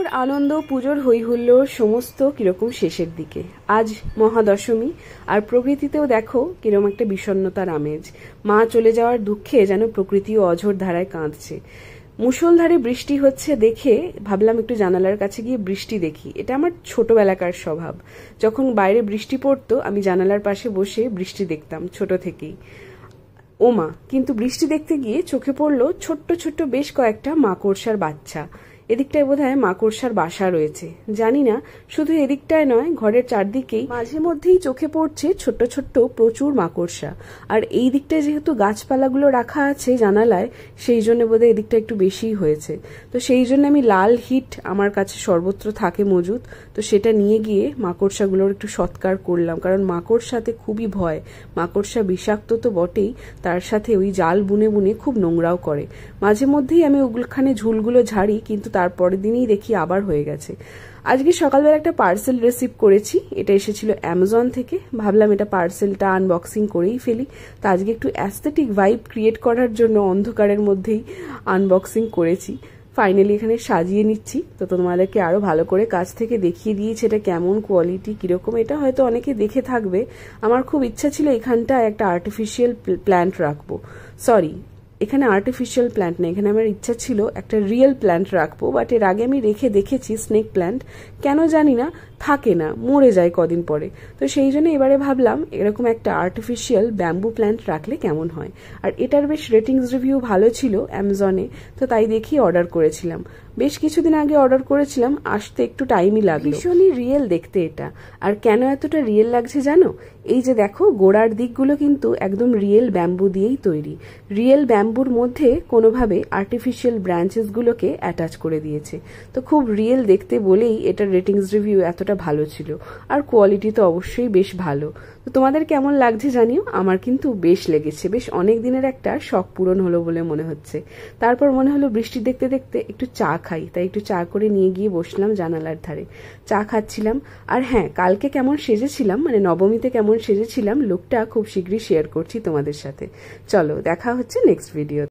পুজোর আনন্দ, পুজোর হৈহুল্লোড় সমস্ত কিরকম শেষের দিকে। আজ মহাদশমী, আর প্রকৃতিতেও দেখো কিরকম একটা বিষণ্ণতার আমেজ। মা চলে যাওয়ার দুঃখে যেন প্রকৃতিও অঝোর ধারায় কাঁদছে। মুষলধারে বৃষ্টি হচ্ছে দেখে ভাবলাম একটু জানালার কাছে গিয়ে বৃষ্টি দেখি। এটা আমার ছোটবেলাকার স্বভাব। যখন বাইরে বৃষ্টি পড়তো আমি জানালার পাশে বসে বৃষ্টি দেখতাম ছোট থেকেই। ওমা, কিন্তু বৃষ্টি দেখতে গিয়ে চোখে পড়লো ছোট্ট ছোট্ট বেশ কয়েকটা মাকড়সার বাচ্চা। এদিকটায় বোধহয় মাকড়সার বাসা রয়েছে, জানি না। শুধু এদিকটায় নয়, ঘরের চারদিকেই মাঝে মধ্যেই চোখে পড়ছে ছোট্ট ছোট্ট প্রচুর মাকড়সা। আর এই দিকটায় যেহেতু গাছপালাগুলো রাখা আছে জানালায়, সেই জন্য বোধহয় এদিকটা একটু বেশিই হয়েছে। তো সেই জন্য আমি লাল হিট আমার কাছে সর্বত্র থাকে মজুদ, তো সেটা নিয়ে গিয়ে মাকড়সাগুলোর একটু সৎকার করলাম। কারণ মাকড়সাতে খুবই ভয়। মাকড়সা বিষাক্ত তো বটেই, তার সাথে ওই জাল বুনে বুনে খুব নোংরাও করে। মাঝে মধ্যেই আমি ওগুলোখানে ঝুলগুলো ঝাড়ি, কিন্তু তারপরের দিনই দেখি আবার হয়ে গেছে। আজকে সকালবেলা একটা পার্সেল রিসিভ করেছি, এটা এসেছিল অ্যামাজন থেকে। ভাবলাম এটা পার্সেলটা আনবক্সিং করেই ফেলি। তো আজকে একটু অ্যাস্থেটিক ভাইব ক্রিয়েট করার জন্য অন্ধকারের মধ্যেই আনবক্সিং করেছি। ফাইনালি এখানে সাজিয়ে নিচ্ছি, তো তোমাদেরকে আরো ভালো করে কাছ থেকে দেখিয়ে দিয়েছি এটা কেমন কোয়ালিটি, কিরকম। এটা হয়তো অনেকে দেখে থাকবে। আমার খুব ইচ্ছা ছিল এখানটায় একটা আর্টিফিশিয়াল প্ল্যান্ট রাখবো। সরি, এখানে আর্টিফিশিয়াল প্ল্যান্ট নেই, এখানে আমার ইচ্ছা ছিল একটা রিয়েল প্ল্যান্ট রাখবো। বাট এর আগে আমি রেখে দেখেছি স্নেক প্ল্যান্ট, কেন জানি না থাকে না, মরে যায় কদিন পরে। তো সেই জন্য এবারে ভাবলাম এরকম একটা আর্টিফিশিয়াল ব্যাম্বু প্ল্যান্ট রাখলে কেমন হয়। আর এটার বেশ রেটিংস রিভিউ ভালো ছিল অ্যামাজনে, তো তাই দেখি অর্ডার করেছিলাম। বেশ কিছুদিন আগে অর্ডার করেছিলাম, আসতে একটু টাইমই লাগলো। ভীষণই রিয়েল দেখতে এটা। আর কেন এতটা রিয়েল লাগছে জানো? এই যে দেখো, গোড়ার দিকগুলো কিন্তু একদম রিয়েল ব্যাম্বু দিয়েই তৈরি। রিয়েল ব্যাম্বুর মধ্যে কোনোভাবে আর্টিফিশিয়াল ব্রাঞ্চেসগুলোকে অ্যাটাচ করে দিয়েছে। তো খুব রিয়েল দেখতে বলেই এটার রেটিংস রিভিউ এতটা ভালো ছিল। আর কোয়ালিটি তো অবশ্যই বেশ ভালো। তো তোমাদের কেমন লাগছে জানিও। আমার কিন্তু বেশ লেগেছে, বেশ অনেক দিনের একটা শখ পূরণ হলো বলে মনে হচ্ছে। তারপর মনে হলো বৃষ্টি দেখতে দেখতে একটু চা খাই, তাই একটু চা করে নিয়ে গিয়ে বসলাম জানালার ধারে, চা খাচ্ছিলাম। আর হ্যাঁ, কালকে কেমন সেজেছিলাম, মানে নবমীতে কেমন সেজেছিলাম, লুকটা খুব শীঘ্রই শেয়ার করছি তোমাদের সাথে। চলো, দেখা হচ্ছে নেক্সট ভিডিও।